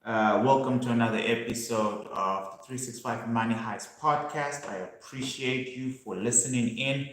Welcome to another episode of the 365 Money Heights podcast. I appreciate you for listening in.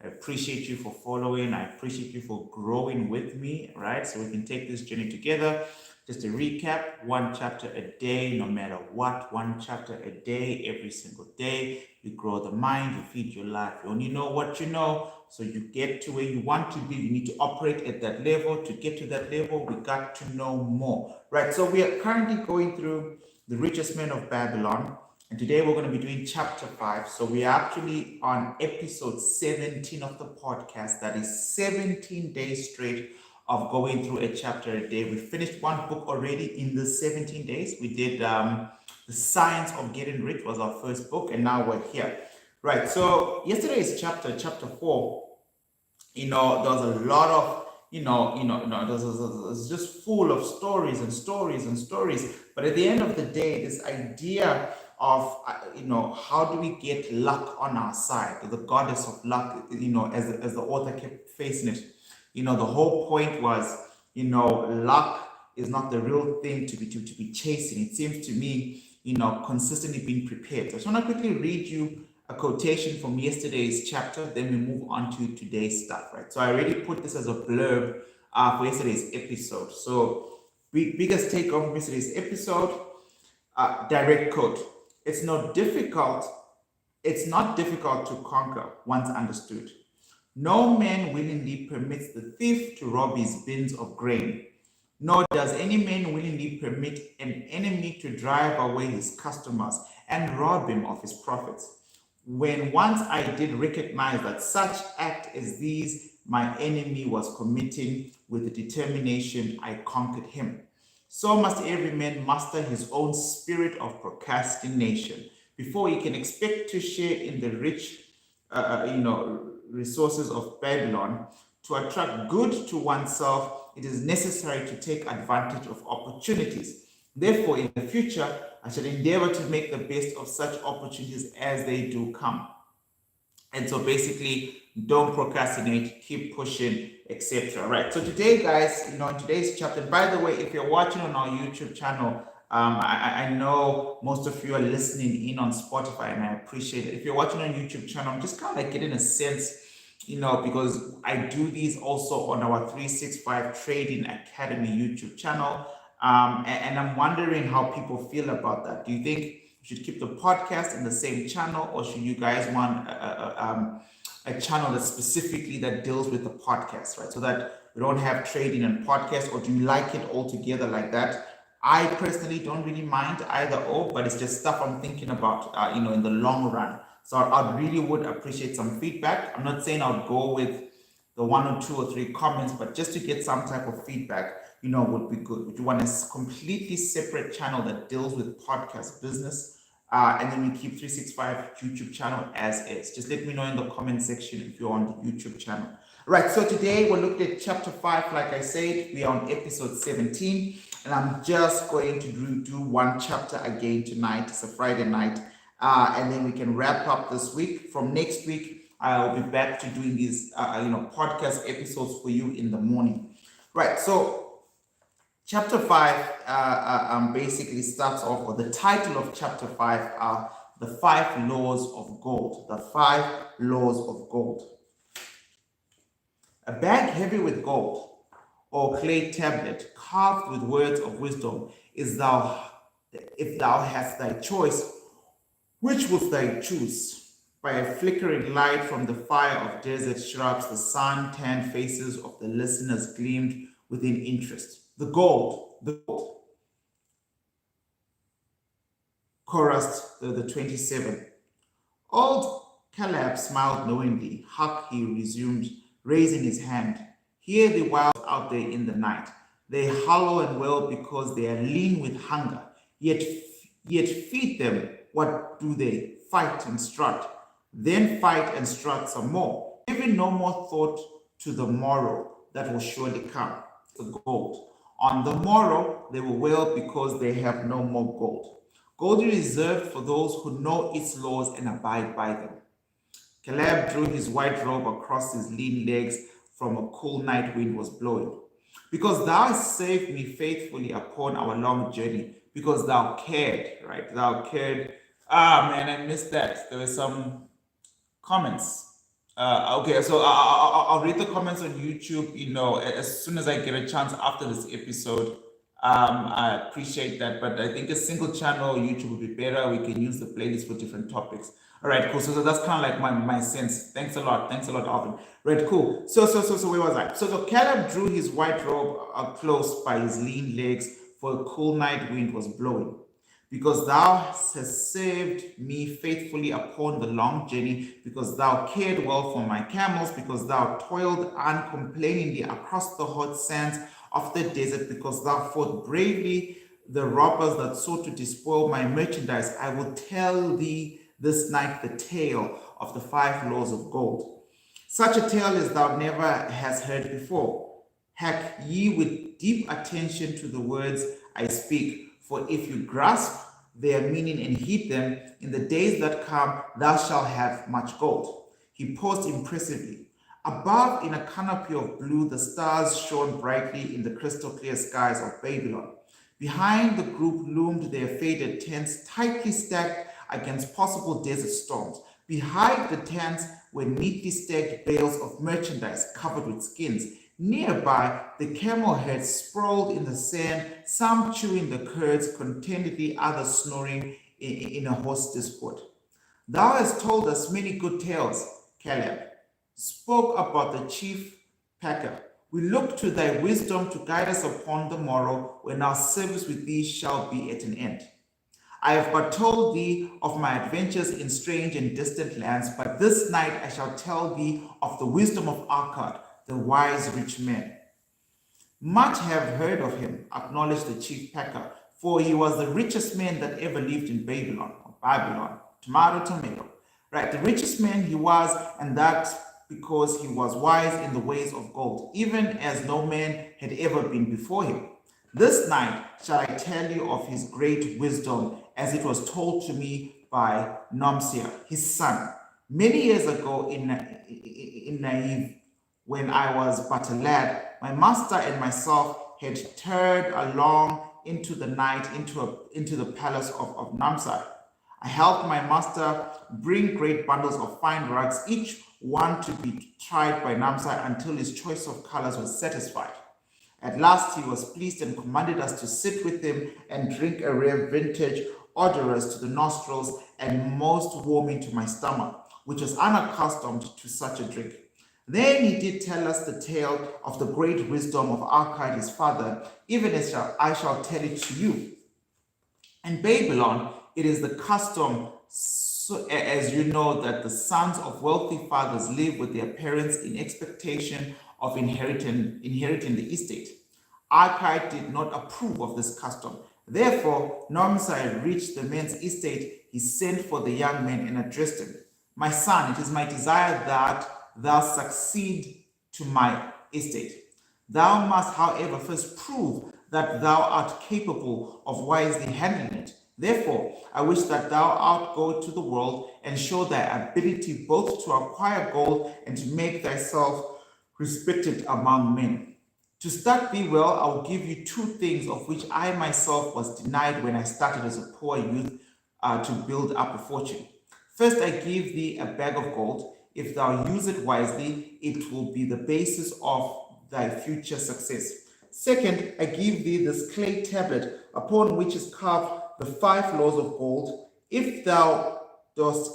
I appreciate you for following. I appreciate you for growing with me, right? So we can take this journey together. Just to recap, one chapter a day, no matter what, one chapter a day, every single day. You grow the mind, you feed your life. You only know what you know. So you get to where you want to be. You need to operate at that level. To get to that level, we got to know more, right? So we are currently going through the richest man of Babylon. And today we're going to be doing chapter 5. So we are actually on episode 17 of the podcast. That is 17 days straight of going through a chapter a day. We finished one book already in the 17 days. We did The Science of Getting Rich was our first book, and now we're here. Right, so yesterday's chapter 4, there was a lot of, there's just full of stories and stories and stories. But at the end of the day, this idea of, how do we get luck on our side, the goddess of luck, as the author kept facing it. The whole point was, luck is not the real thing to be chasing. It seems to me, consistently being prepared. So I just want to quickly read you a quotation from yesterday's chapter, then we move on to today's stuff, right? So I already put this as a blurb for yesterday's episode. So biggest take from yesterday's episode, direct quote. It's not difficult to conquer once understood. No man willingly permits the thief to rob his bins of grain, nor does any man willingly permit an enemy to drive away his customers and rob him of his profits. When once I did recognize that such act as these my enemy was committing, with the determination I conquered him. So must every man master his own spirit of procrastination before he can expect to share in the rich, resources of Babylon. To attract good to oneself, it is necessary to take advantage of opportunities. Therefore, in the future, I shall endeavor to make the best of such opportunities as they do come. And so basically, don't procrastinate, keep pushing, etc. Right. So today, guys, in today's chapter, by the way, if you're watching on our YouTube channel, I know most of you are listening in on Spotify, and I appreciate it. If you're watching on YouTube channel, I'm just kind of like getting a sense, because I do these also on our 365 Trading Academy YouTube channel. And I'm wondering how people feel about that. Do you think you should keep the podcast in the same channel, or should you guys want a channel that specifically that deals with the podcast, right? So that we don't have trading and podcast, or do you like it all together like that? I personally don't really mind either or, but it's just stuff I'm thinking about, in the long run. So I really would appreciate some feedback. I'm not saying I'll go with the 1 or 2 or 3 comments, but just to get some type of feedback, would be good. Would you want a completely separate channel that deals with podcast business? And then we keep 365 YouTube channel as is. Just let me know in the comment section if you're on the YouTube channel. Right, so today we're looking at chapter 5. Like I said, we are on episode 17. And I'm just going to do one chapter again tonight. It's a Friday night. And then we can wrap up this week. From next week, I'll be back to doing these, podcast episodes for you in the morning. Right, so chapter 5 basically starts off, or the title of chapter 5 are the 5 laws of gold. The 5 laws of gold. A bag heavy with gold, or clay tablet carved with words of wisdom, if thou hast thy choice, which wilt thou choose? By a flickering light from the fire of desert shrubs, the sun-tanned faces of the listeners gleamed within interest. The gold, chorused the 27. Old Caleb smiled knowingly. Hark, he resumed, raising his hand. Hear the wild out there in the night. They hollow and wail because they are lean with hunger. Yet feed them. What do they? Fight and strut. Then fight and strut some more. Giving no more thought to the morrow that will surely come. The gold. On the morrow, they will wail because they have no more gold. Gold is reserved for those who know its laws and abide by them. Caleb drew his white robe across his lean legs from a cool night wind was blowing. Because thou hast saved me faithfully upon our long journey, because thou cared, right? Thou cared. Ah, man, I missed that. There were some comments. Okay, so I'll read the comments on YouTube, as soon as I get a chance after this episode. I appreciate that, but I think a single channel YouTube would be better. We can use the playlist for different topics. All right, cool. So that's kind of like my sense. Thanks a lot. Thanks a lot, Alvin. Right, cool. So where was I? So Caleb drew his white robe close by his lean legs, for a cool night wind was blowing. Because thou hast saved me faithfully upon the long journey, because thou cared well for my camels, because thou toiled uncomplainingly across the hot sands of the desert, because thou fought bravely the robbers that sought to despoil my merchandise, I will tell thee this night the tale of the 5 laws of gold. Such a tale as thou never hast heard before. Hack ye with deep attention to the words I speak, for if you grasp their meaning and heed them, in the days that come thou shalt have much gold. He paused impressively. Above, in a canopy of blue, the stars shone brightly in the crystal clear skies of Babylon. Behind the group loomed their faded tents, tightly stacked against possible desert storms. Behind the tents were neatly stacked bales of merchandise covered with skins. Nearby, the camel herds sprawled in the sand, some chewing the curds contentedly, others snoring in a hoarse discord. Thou hast told us many good tales, Caleb. Spoke about the chief packer. We look to thy wisdom to guide us upon the morrow, when our service with thee shall be at an end. I have but told thee of my adventures in strange and distant lands, but this night I shall tell thee of the wisdom of Akkad, the wise rich man. Much have heard of him, acknowledged the chief packer, for he was the richest man that ever lived in Babylon, tomato, right? The richest man he was, and that because he was wise in the ways of gold, even as no man had ever been before him. This night shall I tell you of his great wisdom, as it was told to me by Nomsia, his son, many years ago in Naive, when I was but a lad. My master and myself had turned along into the night into the palace of Namsai. I helped my master bring great bundles of fine rugs, each one to be tried by Namsai until his choice of colors was satisfied. At last he was pleased and commanded us to sit with him and drink a rare vintage, odorous to the nostrils and most warming to my stomach, which was unaccustomed to such a drink. Then he did tell us the tale of the great wisdom of Akkad his father, even as I shall tell it to you. In Babylon, it is the custom, as you know, that the sons of wealthy fathers live with their parents in expectation of inheriting the estate. Akkad did not approve of this custom. Therefore, Nomsai reached the man's estate. He sent for the young man and addressed him. My son, it is my desire that thou succeed to my estate. Thou must, however, first prove that thou art capable of wisely handling it. Therefore, I wish that thou art go to the world and show thy ability both to acquire gold and to make thyself respected among men. To start thee well, I will give you 2 things of which I myself was denied when I started as a poor youth to build up a fortune. First, I give thee a bag of gold. If thou use it wisely, it will be the basis of thy future success. Second, I give thee this clay tablet upon which is carved the 5 laws of gold. If thou dost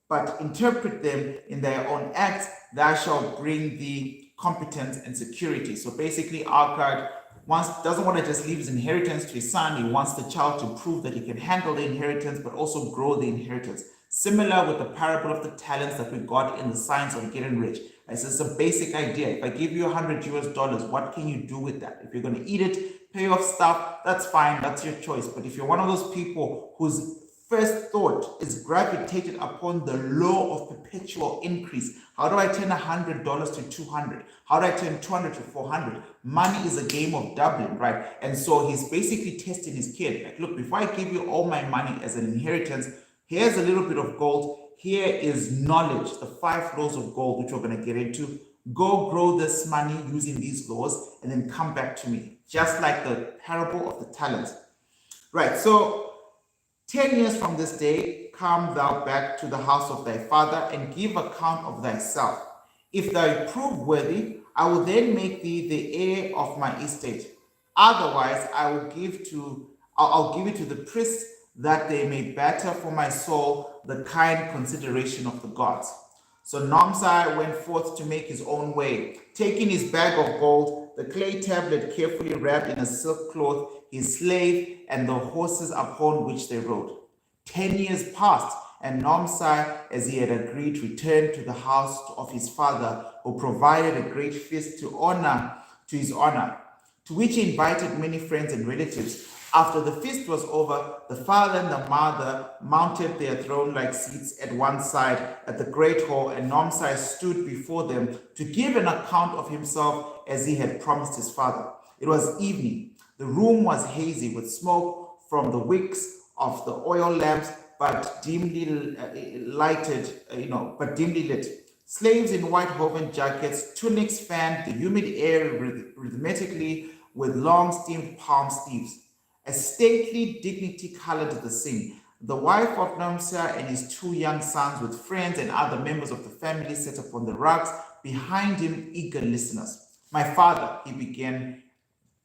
but interpret them in their own acts, thou shalt bring thee competence and security. So basically, Akkad doesn't want to just leave his inheritance to his son. He wants the child to prove that he can handle the inheritance, but also grow the inheritance. Similar with the parable of the talents that we got in the science of getting rich. It's just a basic idea. If I give you $100, what can you do with that? If you're going to eat it, pay off stuff, that's fine. That's your choice. But if you're one of those people whose first thought is gravitated upon the law of perpetual increase, how do I turn $100 to 200? How do I turn 200 to 400? Money is a game of doubling, right? And so he's basically testing his kid. Like, look, before I give you all my money as an inheritance, here's a little bit of gold. Here is knowledge, the 5 laws of gold, which we're going to get into Go grow this money using these laws and then come back to me. Just like the parable of the talents. Right, so 10 years from this day, come thou back to the house of thy father and give account of thyself. If thou prove worthy, I will then make thee the heir of my estate. Otherwise, I'll give it to the priests that they may better for my soul the kind consideration of the gods. So Nomsai went forth to make his own way, taking his bag of gold, the clay tablet carefully wrapped in a silk cloth, his slave, and the horses upon which they rode. 10 years passed, and Nomsai, as he had agreed, returned to the house of his father, who provided a great feast to his honor, to which he invited many friends and relatives. After the feast was over, the father and the mother mounted their throne-like seats at one side at the great hall, and Nomsai stood before them to give an account of himself as he had promised his father. It was evening. The room was hazy with smoke from the wicks of the oil lamps, but dimly lit. Slaves in white woven jackets, tunics fanned the humid air rhythmically with long steamed palm sleeves. A stately dignity colored the scene. The wife of Nomsai and his two young sons, with friends and other members of the family, sat upon the rugs behind him, eager listeners. My father, he began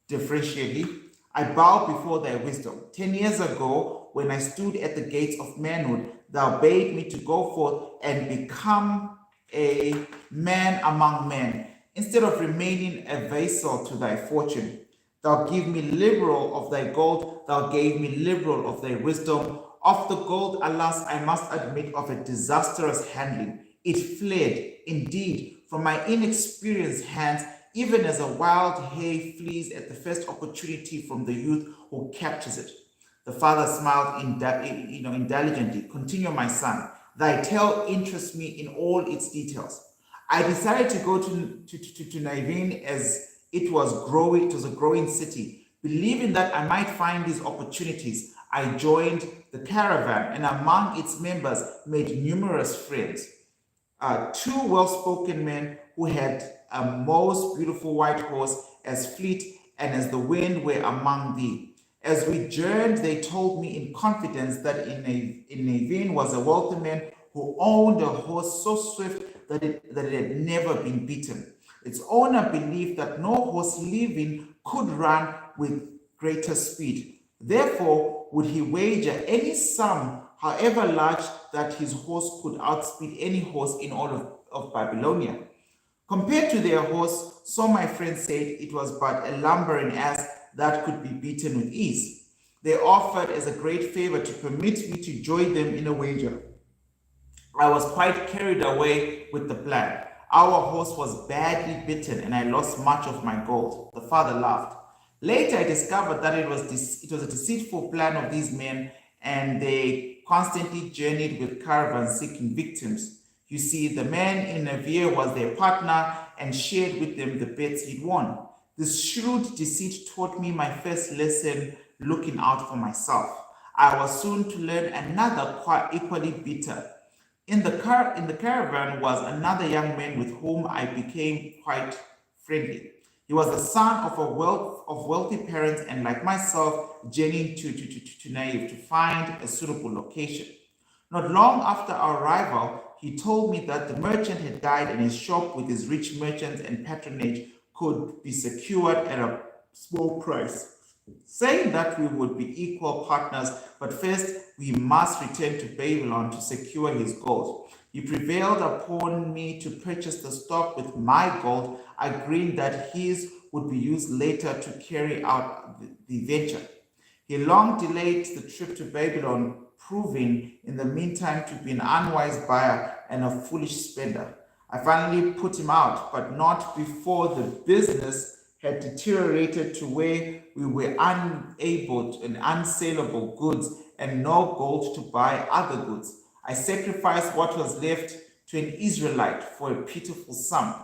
deferentially, I bow before thy wisdom. 10 years ago, when I stood at the gates of manhood, thou bade me to go forth and become a man among men, instead of remaining a vassal to thy fortune. Thou give me liberal of thy gold, thou gave me liberal of thy wisdom. Of the gold, alas, I must admit of a disastrous handling. It fled, indeed, from my inexperienced hands, even as a wild hare flees at the first opportunity from the youth who captures it. The father smiled indulgently. Continue, my son. Thy tale interests me in all its details. I decided to go to Naivin as it was a growing city. Believing that I might find these opportunities, I joined the caravan and among its members made numerous friends. Two well-spoken men who had a most beautiful white horse, as fleet and as the wind, were among thee. As we journeyed, they told me in confidence that in Navin was a wealthy man who owned a horse so swift that it had never been beaten. Its owner believed that no horse living could run with greater speed. Therefore, would he wager any sum, however large, that his horse could outspeed any horse in all of Babylonia. Compared to their horse, so my friend said it was but a lumbering ass that could be beaten with ease. They offered as a great favor to permit me to join them in a wager. I was quite carried away with the plan. Our horse was badly bitten and I lost much of my gold. The father laughed. Later, I discovered that it was a deceitful plan of these men, and they constantly journeyed with caravans seeking victims. You see, the man in Navier was their partner and shared with them the bets he'd won. This shrewd deceit taught me my first lesson, looking out for myself. I was soon to learn another quite equally bitter. In the caravan was another young man with whom I became quite friendly. He was the son of wealthy parents and, like myself, journeying to Naive to find a suitable location. Not long after our arrival, he told me that the merchant had died and his shop with his rich merchants and patronage could be secured at a small price, saying that we would be equal partners, but first we must return to Babylon to secure his gold. He prevailed upon me to purchase the stock with my gold, agreeing that his would be used later to carry out the venture. He long delayed the trip to Babylon, proving in the meantime to be an unwise buyer and a foolish spender. I finally put him out, but not before the business had deteriorated to where we were unable and unsaleable goods and no gold to buy other goods. I sacrificed what was left to an Israelite for a pitiful sum.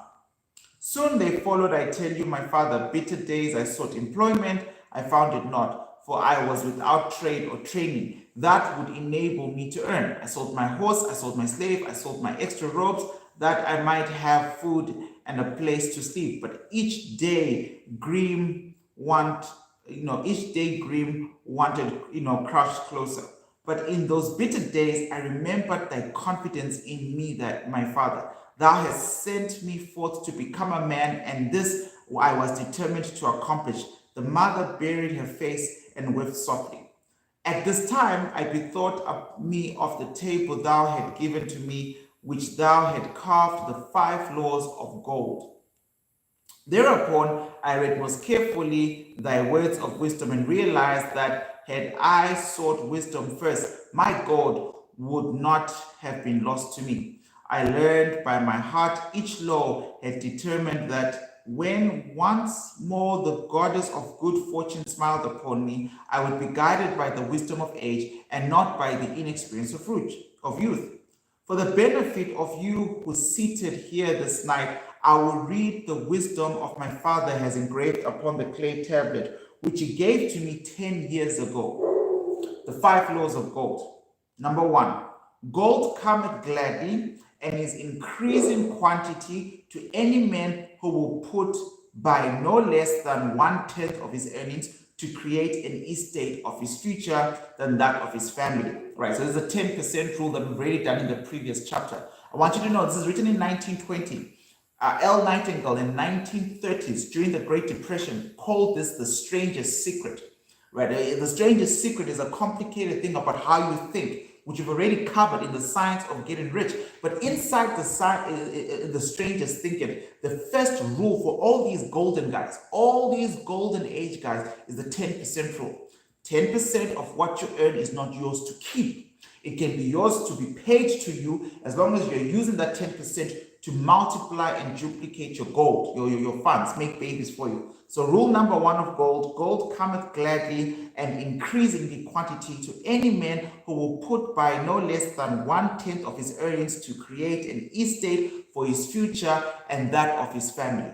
Soon they followed, I tell you, my father. Bitter days I sought employment, I found it not, for I was without trade or training that would enable me to earn. I sold my horse, I sold my slave, I sold my extra robes, that I might have food and a place to sleep. But each day Grim want, each day Grim wanted, crouched closer. But in those bitter days, I remembered thy confidence in me, that my father, thou hast sent me forth to become a man, and this I was determined to accomplish. The mother buried her face and wept softly. At this time I bethought me of the table thou had given to me, which thou had carved the 5 laws of gold. Thereupon I read most carefully thy words of wisdom and realized that had I sought wisdom first, my God would not have been lost to me. I learned by my heart each law had determined that when once more the goddess of good fortune smiled upon me, I would be guided by the wisdom of age and not by the inexperience of youth. For the benefit of you who seated here this night, I will read the wisdom of my father has engraved upon the clay tablet, which he gave to me 10 years ago. The 5 laws of gold. Number 1, gold cometh gladly and is increasing quantity to any man who will put by no less than 1/10 of his earnings to create an estate of his future than that of his family. Right, so there's a 10% rule that we've already done in the previous chapter. I want you to know this is written in 1920. L. Nightingale in 1930s during the Great Depression called this the strangest secret. Right, the strangest secret is a complicated thing about how you think, which you've already covered in the science of getting rich. But inside the strangest thinking, the first rule for all these golden guys, all these golden age guys, is the 10% rule. 10% of what you earn is not yours to keep. It can be yours to be paid to you as long as you're using that 10% to multiply and duplicate your gold, your funds, make babies for you. So rule number 1 of gold, gold cometh gladly and increasingly quantity to any man who will put by no less than 1/10 of his earnings to create an estate for his future and that of his family.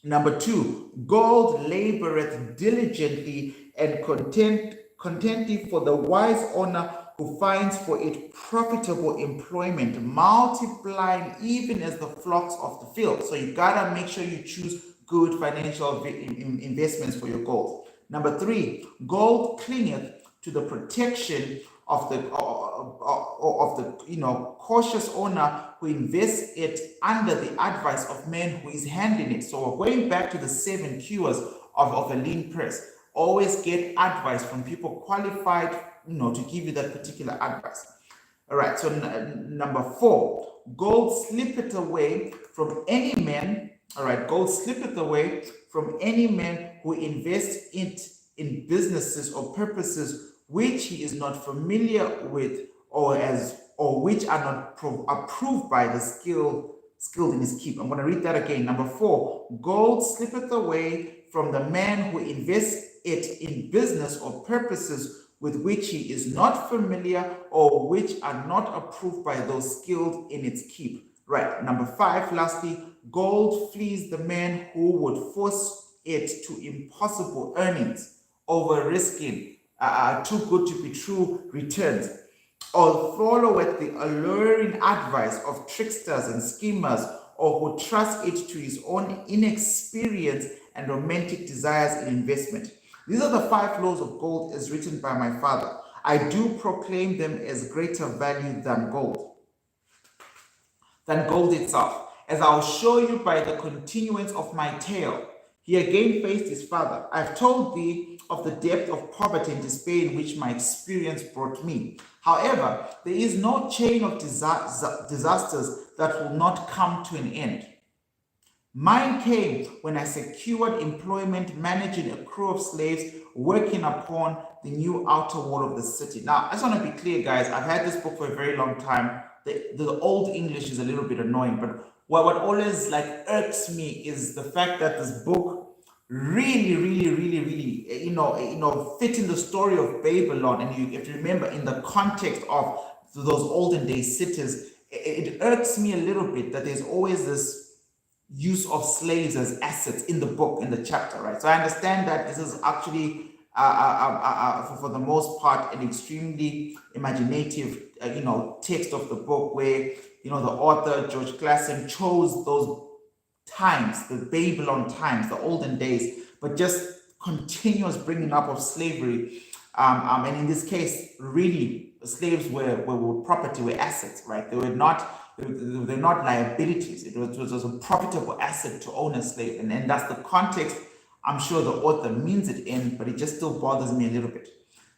Number 2, gold laboreth diligently and contentedly for the wise owner who finds for it profitable employment, multiplying even as the flocks of the field. So you gotta make sure you choose good financial investments for your gold. Number 3, gold clingeth to the protection of the cautious owner who invests it under the advice of men who is handling it. So we're going back to the 7 cures of a lean purse. Always get advice from people qualified, to give you that particular advice. All right, so number 4, gold slippeth away from any man. All right, gold slippeth away from any man who invests it in businesses or purposes which he is not familiar with, or which are not approved by the skilled in his keep. I'm going to read that again. Number 4, gold slippeth away from the man who invests it in business or purposes with which he is not familiar or which are not approved by those skilled in its keep. Right. Number 5, lastly, gold flees the man who would force it to impossible earnings over risking too good to be true returns, or followeth the alluring advice of tricksters and schemers, or who trusts it to his own inexperience and romantic desires in investment. These are the 5 laws of gold as written by my father. I do proclaim them as greater value than gold itself, as I'll show you by the continuance of my tale. He again faced his father. I've told thee of the depth of poverty and despair in which my experience brought me. However, there is no chain of disasters that will not come to an end. Mine came when I secured employment managing a crew of slaves working upon the new outer wall of the city. Now, I just want to be clear, guys. I've had this book for a very long time. The old English is a little bit annoying, but what always irks me is the fact that this book really fit in the story of Babylon. And you have to remember, in the context of those olden day cities, it irks me a little bit that there's always this use of slaves as assets in the book, in the chapter, right? So I understand that this is actually for the most part an extremely imaginative text of the book, where the author George Clason chose those times, the Babylon times, the olden days, but just continuous bringing up of slavery. And in this case, really, slaves were property, were assets, right? They're not liabilities. It was a profitable asset to own a slave. And that's the context I'm sure the author means it in, but it just still bothers me a little bit.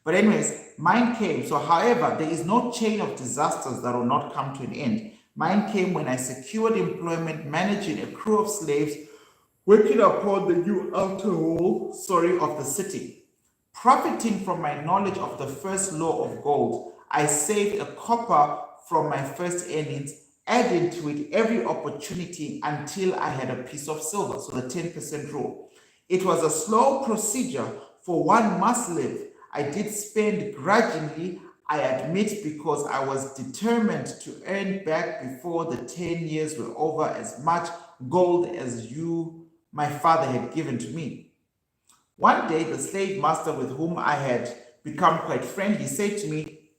But anyways, mine came. So, however, there is no chain of disasters that will not come to an end. Mine came when I secured employment managing a crew of slaves working upon the new outer wall, of the city. Profiting from my knowledge of the first law of gold, I saved a copper from my first earnings, adding to it every opportunity until I had a piece of silver, so the 10% rule. It was a slow procedure, for one must live. I did spend grudgingly, I admit, because I was determined to earn back before the 10 years were over as much gold as my father had given to me. One day, the slave master with whom I had become quite friendly said to me,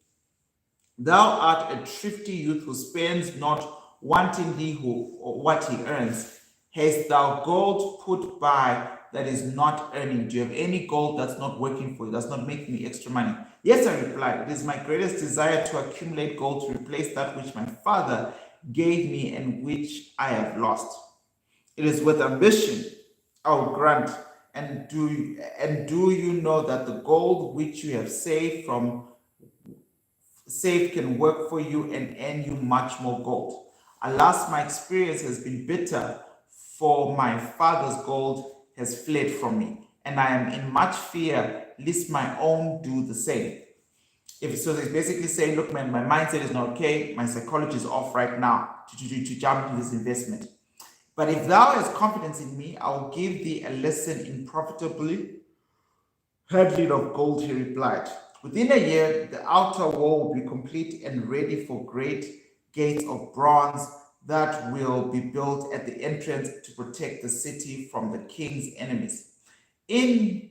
"Thou art a thrifty youth who spends not wantingly what he earns. Hast thou gold put by that is not earning? Do you have any gold that's not working for you, that's not making you extra money?" "Yes," I replied. "It is my greatest desire to accumulate gold to replace that which my father gave me and which I have lost. It is with ambition I will grant. And do you know that the gold which you have saved can work for you and earn you much more gold? Alas, my experience has been bitter, for my father's gold has fled from me, and I am in much fear lest my own do the same." If so, it's basically saying, look, man, my mindset is not okay, my psychology is off right now to jump into this investment. "But if thou hast confidence in me, I will give thee a lesson in profitably handling of gold," he replied. "Within a year, the outer wall will be complete and ready for great gates of bronze that will be built at the entrance to protect the city from the king's enemies. In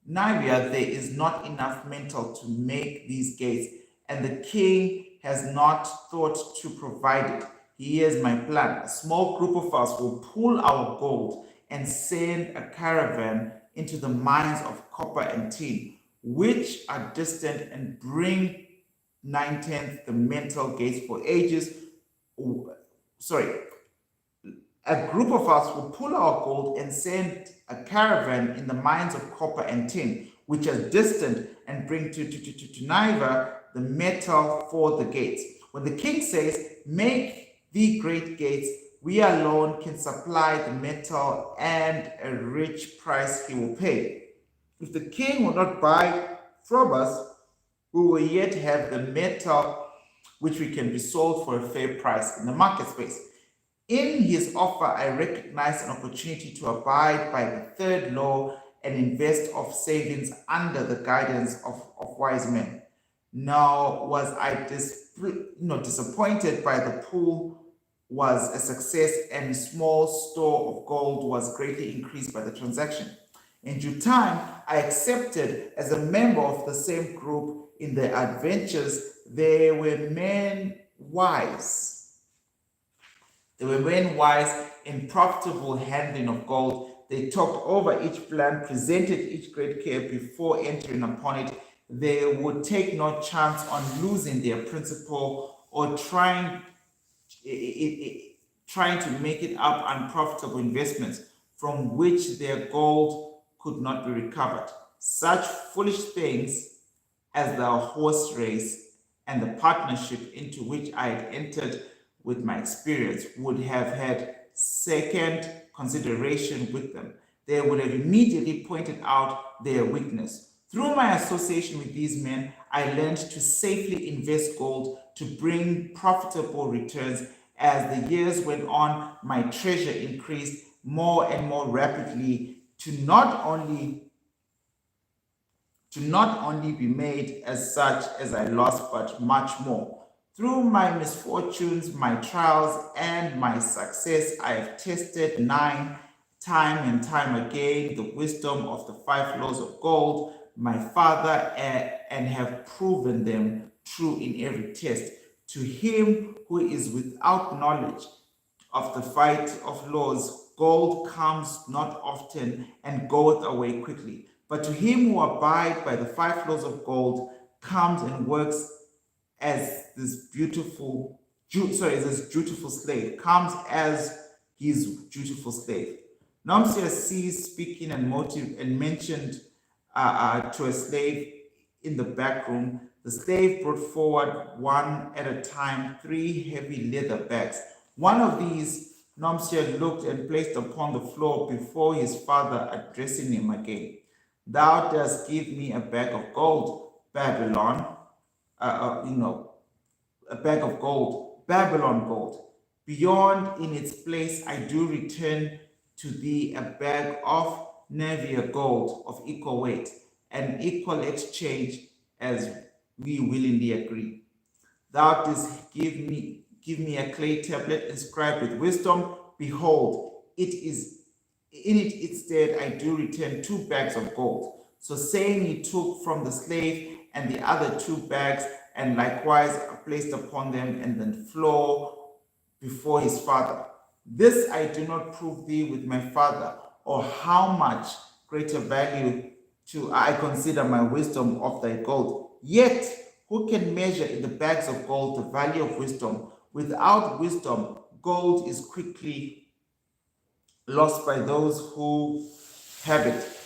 Nivea, there is not enough metal to make these gates, and the king has not thought to provide it. Here's my plan. A small group of us will pool our gold and send a caravan into the mines of copper and tin, which are distant, and bring 9/10 the metal gates for ages. Sorry, a group of us will pull our gold and send a caravan in the mines of copper and tin, which are distant, and bring to Nineveh the metal for the gates. When the king says, 'Make the great gates,' we alone can supply the metal, and a rich price he will pay. If the king will not buy from us, we will yet have the metal which we can be sold for a fair price in the market space." In his offer, I recognized an opportunity to abide by the third law and invest of savings under the guidance of wise men. Now was I disappointed by the pool was a success, and small store of gold was greatly increased by the transaction. In due time, I accepted as a member of the same group in their adventures. There were men wise in profitable handling of gold. They talked over each plan, presented each great care before entering upon it. They would take no chance on losing their principal or trying to make it up unprofitable investments from which their gold could not be recovered. Such foolish things as the horse race and the partnership into which I had entered with my experience would have had second consideration with them. They would have immediately pointed out their weakness. Through my association with these men, I learned to safely invest gold to bring profitable returns. As the years went on, my treasure increased more and more rapidly to not only be made as such as I lost, but much more. Through my misfortunes, my trials, and my success, I have tested time and time again the wisdom of the 5 laws of gold, my father, and have proven them true in every test. To him who is without knowledge of the fight of laws gold comes not often and goeth away quickly. But to him who abide by the 5 loaves of gold comes and works as this dutiful slave, comes as his dutiful slave. Nomsia sees speaking and motive and mentioned to a slave in the back room. The slave brought forward one at a time 3 heavy leather bags. One of these Nomsia looked and placed upon the floor before his father, addressing him again. Thou dost give me a bag of gold, Babylon, a bag of gold, Babylon gold. Beyond in its place, I do return to thee a bag of Navia gold of equal weight, an equal exchange as we willingly agree. Thou didst give me a clay tablet inscribed with wisdom. Behold, it is in it instead I do return 2 bags of gold. So saying, he took from the slave and the other 2 bags, and likewise placed upon them and the floor before his father. This I do not prove thee with my father, or how much greater value to I consider my wisdom of thy gold. Yet who can measure in the bags of gold the value of wisdom? Without wisdom, gold is quickly lost by those who have it.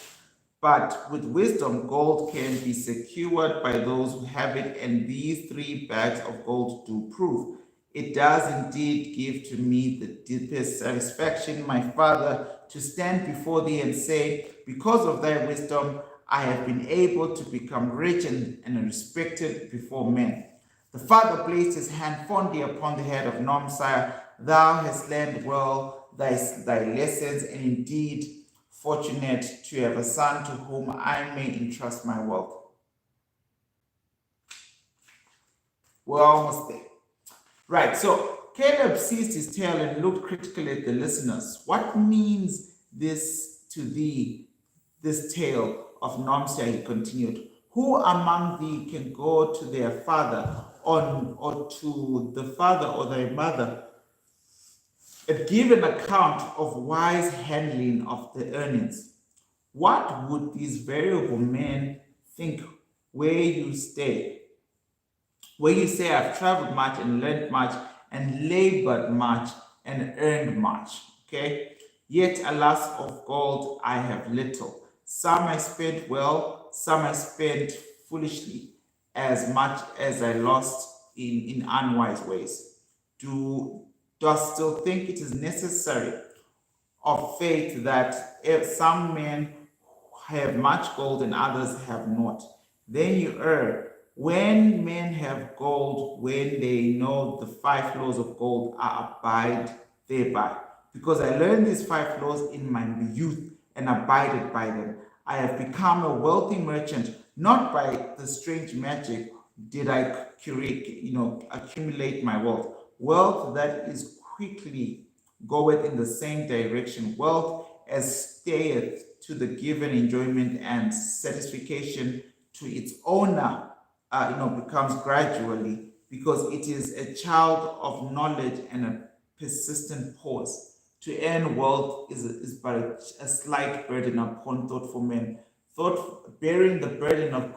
But with wisdom, gold can be secured by those who have it, and these 3 bags of gold do prove. It does indeed give to me the deepest satisfaction, my Father, to stand before thee and say, because of thy wisdom, I have been able to become rich and respected before men. The father placed his hand fondly upon the head of Nomsia. Thou hast learned well thy lessons, and indeed fortunate to have a son to whom I may entrust my wealth. We're almost there. Right, so Caleb seized his tail and looked critically at the listeners. What means this to thee, this tale of Nomsia? He continued. Who among thee can go to their father or to the father or thy mother and give an account of wise handling of the earnings? What would these variable men think where you stay? Where you say, I've traveled much and learned much and labored much and earned much. Okay? Yet, alas, of gold I have little. Some I spent well, some I spent foolishly, as much as I lost in unwise ways. Dost still think it is necessary of faith that if some men have much gold and others have not? Then you err. When men have gold, when they know the 5 laws of gold, I abide thereby. Because I learned these 5 laws in my youth and abided by them. I have become a wealthy merchant, not by the strange magic did I accumulate my wealth. Wealth that is quickly goeth in the same direction. Wealth as stayeth to the given enjoyment and satisfaction to its owner, becomes gradually, because it is a child of knowledge and a persistent pause. To earn wealth is but a slight burden upon thoughtful men, bearing the burden of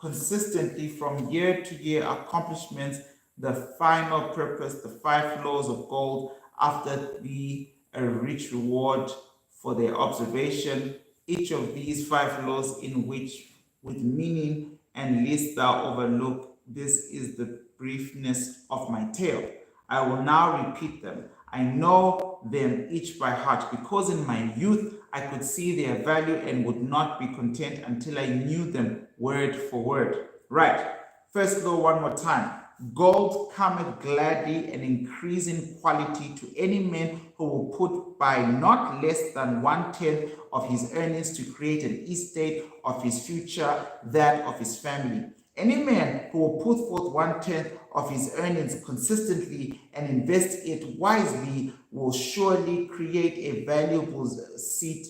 consistently from year to year accomplishments, the final purpose, the 5 laws of gold, after thee a rich reward for their observation. Each of these 5 laws in which with meaning and lest thou overlook. This is the briefness of my tale. I will now repeat them. I know them each by heart, because in my youth I could see their value and would not be content until I knew them word for word. Right. First law one more time. Gold cometh gladly and increasing quality to any man who will put by not less than 1/10 of his earnings to create an estate of his future, that of his family. Any man who will put forth 1/10 of his earnings consistently and invest it wisely will surely create a valuable estate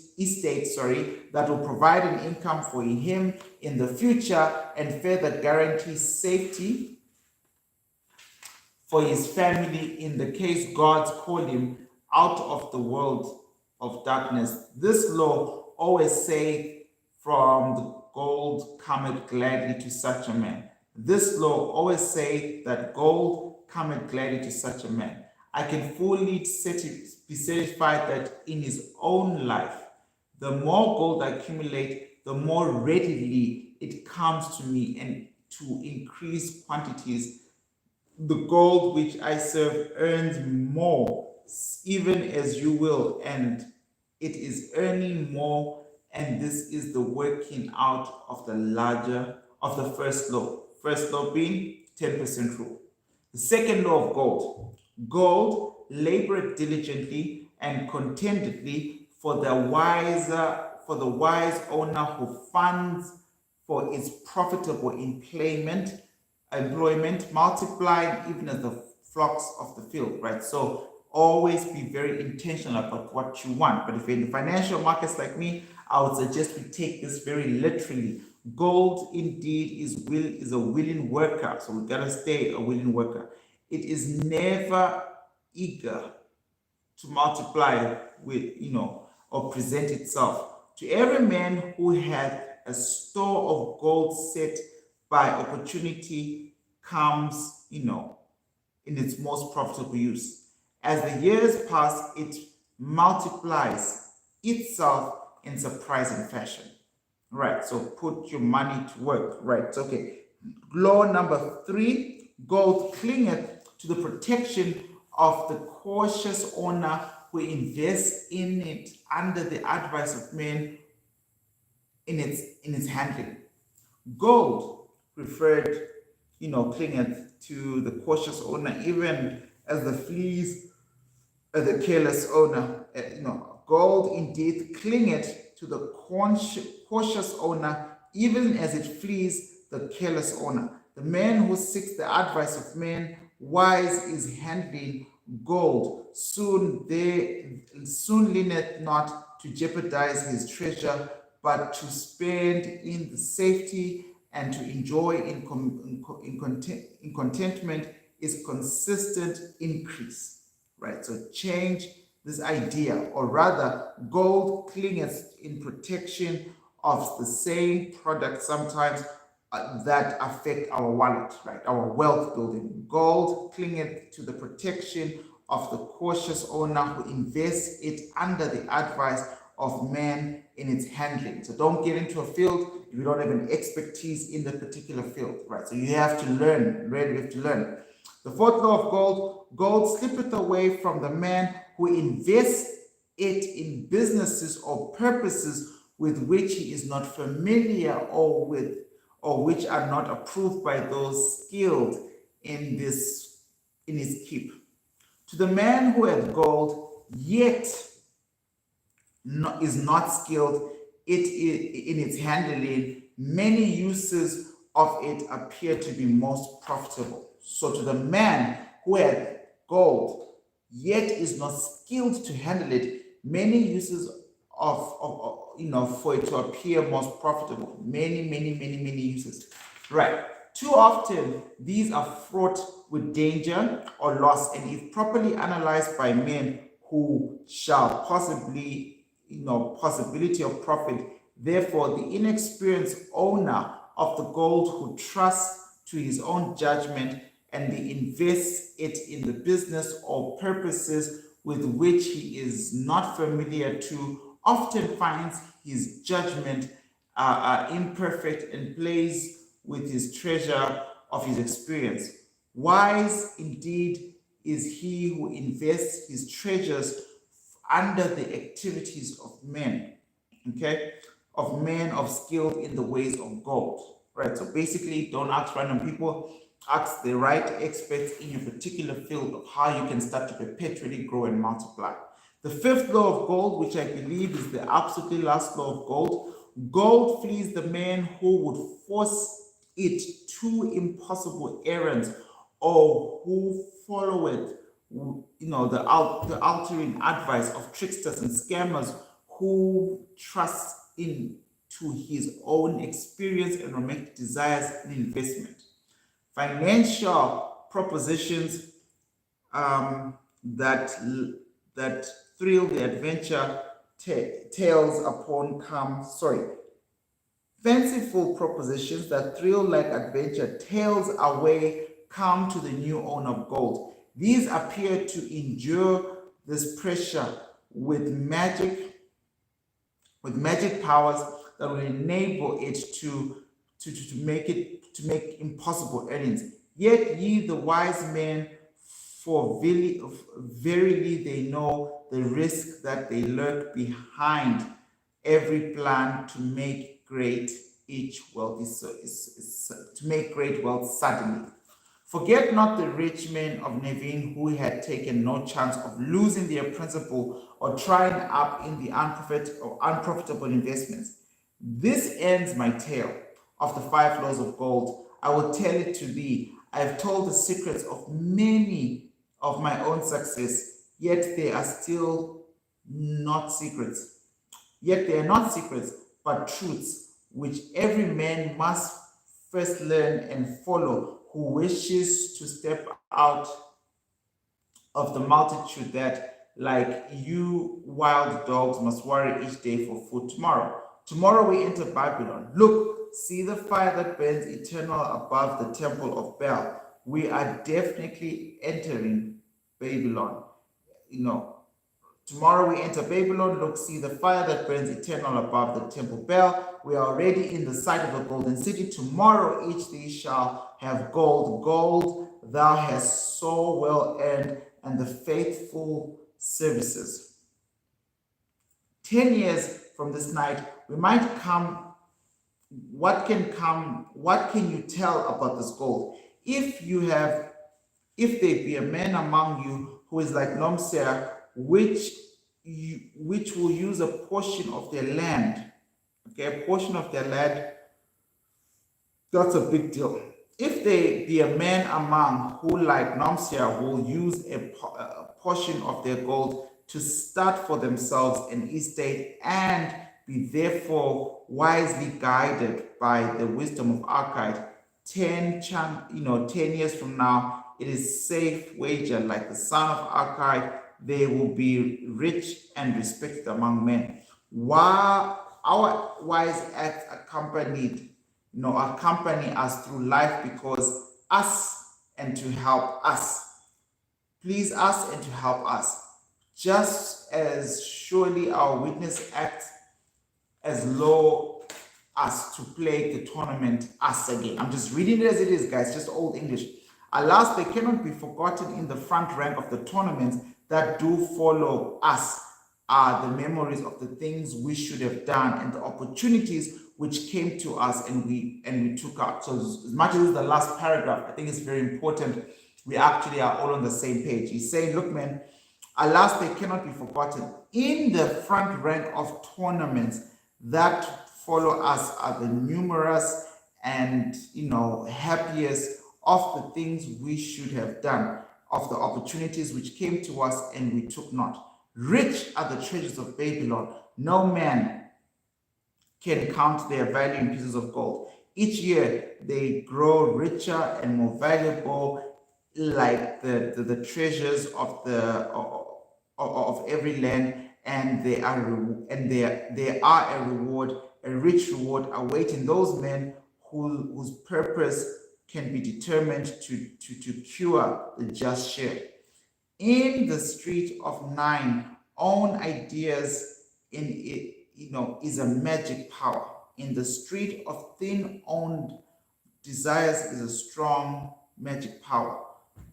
that will provide an income for him in the future and further guarantee safety for his family in the case God's call him out of the world of darkness. This law always say, from the gold cometh gladly to such a man. This law always say that gold cometh gladly to such a man. I can fully be satisfied that in his own life, the more gold I accumulate, the more readily it comes to me, and to increase quantities. The gold which I serve earns more, even as you will, and it is earning more, and this is the working out of the first law. First law being 10% rule. The second law of gold. Gold laboreth diligently and contentedly for the wise owner who funds for its profitable employment, multiplying even as the flocks of the field, right? So always be very intentional about what you want. But if you're in the financial markets like me, I would suggest we take this very literally. Gold indeed is a willing worker, so we gotta stay a willing worker. It is never eager to multiply or present itself. To every man who hath a store of gold set by opportunity comes, in its most profitable use. As the years pass, it multiplies itself in surprising fashion. Right, so put your money to work. Right, okay. Law number 3, gold clingeth to the protection of the cautious owner who invests in it under the advice of men in its handling. Gold preferred, clingeth to the cautious owner, even as the fleas the careless owner. Gold indeed clingeth to the cautious owner, even as it flees the careless owner. The man who seeks the advice of men wise is handling gold. Soon leaneth not to jeopardize his treasure, but to spend in the safety and to enjoy in contentment is consistent increase. Right, so change this idea, or rather, gold clingeth in protection of the same product sometimes that affect our wallet, right, our wealth building. Gold clingeth to the protection of the cautious owner who invests it under the advice of man in its handling. So don't get into a field if you don't have an expertise in the particular field, right? So you have to learn, right? You have to learn. The fourth law of gold slippeth away from the man who invests it in businesses or purposes with which he is not familiar, or which are not approved by those skilled in his keep. To the man who hath gold, yet is not skilled in its handling, many uses of it appear to be most profitable. So to the man who had gold, yet is not skilled to handle it, many uses for it to appear most profitable. Many uses. Right. Too often, these are fraught with danger or loss, and if properly analyzed by men who shall possibility of profit. Therefore, the inexperienced owner of the gold who trusts to his own judgment and invests it in the business or purposes with which he is not familiar to often finds his judgment imperfect and plays with his treasure of his experience. Wise indeed is he who invests his treasures under the activities of men, okay, of men of skill in the ways of gold, right? So basically, don't ask random people, ask the right experts in your particular field of how you can start to perpetually grow and multiply. The fifth law of gold, which I believe is the absolutely last law of gold, gold flees the man who would force it to impossible errands, or who followeth the alluring advice of tricksters and scammers, who trust in to his own experience and romantic desires in investment. Financial propositions that thrill the adventure tales upon come, sorry, fanciful propositions that thrill like adventure, tales away come to the new owner of gold. These appear to endure this pressure with magic powers that will enable it to make impossible earnings. Yet ye the wise men, for verily they know the risk that they lurk behind every plan to make great each wealth to make great wealth suddenly. Forget not the rich men of Nevin who had taken no chance of losing their principal or trying up in the unprofitable investments. This ends my tale of the 5 laws of gold. I will tell it to thee. I have told the secrets of many of my own success, yet they are still not secrets. Yet they are not secrets, but truths which every man must first learn and follow who wishes to step out of the multitude that, like you wild dogs, must worry each day for food tomorrow. Tomorrow we enter Babylon. Look, see the fire that burns eternal above the temple of Baal. We are definitely entering Babylon. Tomorrow we enter Babylon. Look, see the fire that burns eternal above the temple Bell. We are already in the sight of the golden city. Tomorrow each thee shall have gold. Gold thou hast so well earned, and the faithful services. 10 years from this night, we might come. What can you tell about this gold? If there be a man among you who is like Nomser, which will use a portion of their land, okay, a portion of their land, that's a big deal. If they be a man among who, like Nomser, will use a portion of their gold to start for themselves an estate and be therefore wisely guided by the wisdom of Archite, 10 years from now, it is safe wager, like the son of Archite, they will be rich and respected among men. While our wise acts accompany us through life because us and to help us. Please us and to help us. Just as surely our witness acts as low us to plague the tournament us again. I'm just reading it as it is, guys, just old English. Alas, they cannot be forgotten in the front rank of the tournaments that do follow us are the memories of the things we should have done and the opportunities which came to us and we took out. So as much as the last paragraph, I think it's very important. We actually are all on the same page. He's saying, look, man, alas, they cannot be forgotten. In the front rank of tournaments that follow us are the numerous and happiest of the things we should have done, of the opportunities which came to us and we took not. Rich are the treasures of Babylon. No man can count their value in pieces of gold. Each year they grow richer and more valuable, like the treasures of every land, and they are a reward, a rich reward awaiting those men whose purpose can be determined to cure the just share. In the street of 9, own ideas is a magic power. In the street of thin owned desires is a strong magic power.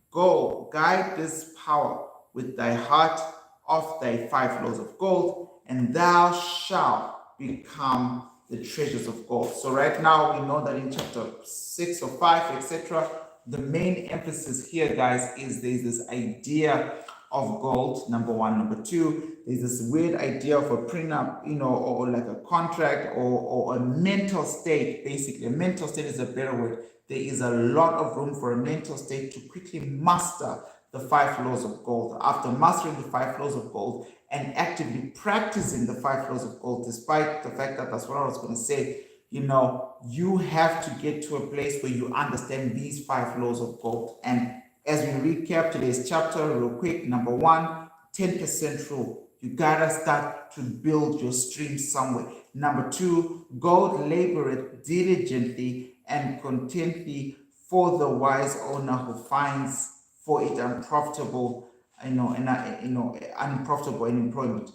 Go, guide this power with thy heart of thy 5 laws of gold, and thou shalt become the treasures of gold. So right now we know that in chapter 6 or 5, etc., the main emphasis here, guys, is there's this idea of gold, number 1. Number 2, there's this weird idea of a prenup, or like a contract or a mental state. Basically, a mental state is a better word. There is a lot of room for a mental state to quickly master the 5 laws of gold. After mastering the 5 laws of gold and actively practicing the 5 laws of gold, despite the fact that that's what I was going to say, you have to get to a place where you understand these 5 laws of gold. And as we recap today's chapter real quick, number 1, 10% rule. You gotta start to build your stream somewhere. Number two, God laboreth diligently and contentedly for the wise owner who finds for it unprofitable, unprofitable in employment.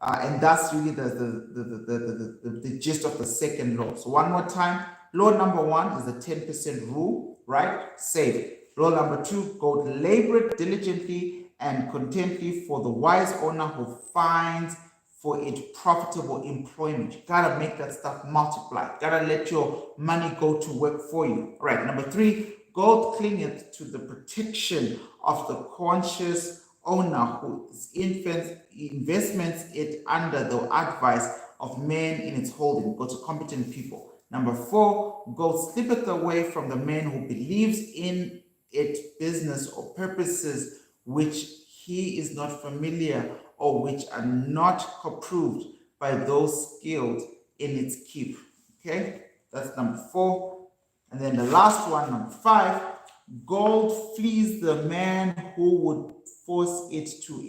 And that's really the gist of the second law. So one more time, law number one is the 10% rule, right? Save. Law number two, God laboreth diligently and contentedly for the wise owner who finds for it profitable employment. You gotta make that stuff multiply. You gotta let your money go to work for you. All right, number three, God clingeth to the protection of the conscious owner whose investments it under the advice of men in its holding. Go to competent people. Number four, God slippeth away from the man who believes in its business or purposes which he is not familiar or which are not approved by those skilled in its keep. Okay, that's number four. And then the last one, number five, gold flees the man who would force it to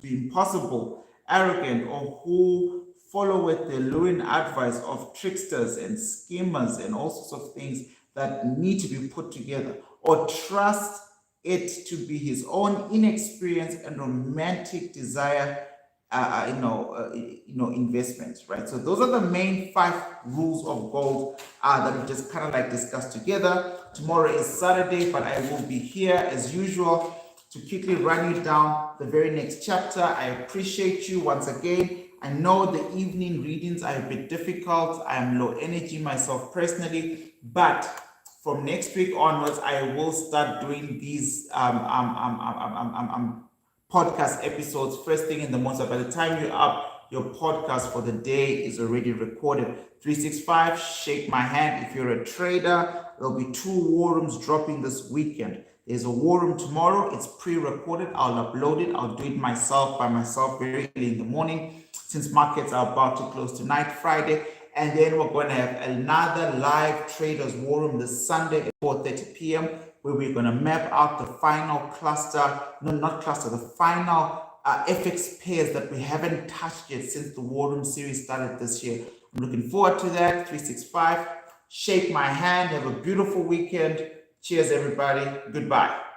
be impossible, arrogant, or who followeth the alluring advice of tricksters and schemers and all sorts of things that need to be put together, or trust it to be his own inexperience and romantic desire, investments, right? So those are the main 5 rules of gold that we just kind of like discussed together. Tomorrow is Saturday, but I will be here as usual to quickly run you down the very next chapter. I appreciate you once again. I know the evening readings are a bit difficult. I am low energy myself personally, but from next week onwards, I will start doing these podcast episodes first thing in the morning. So by the time you're up, your podcast for the day is already recorded. 365, shake my hand. If you're a trader, there'll be 2 war rooms dropping this weekend. There's a war room tomorrow. It's pre-recorded. I'll upload it. I'll do it by myself very early in the morning, since markets are about to close tonight, Friday. And then we're going to have another live traders war room this Sunday at 4:30 p.m. where we're going to map out the final the final FX pairs that we haven't touched yet since the war room series started this year. I'm looking forward to that. 365, shake my hand. Have a beautiful weekend. Cheers, everybody. Goodbye.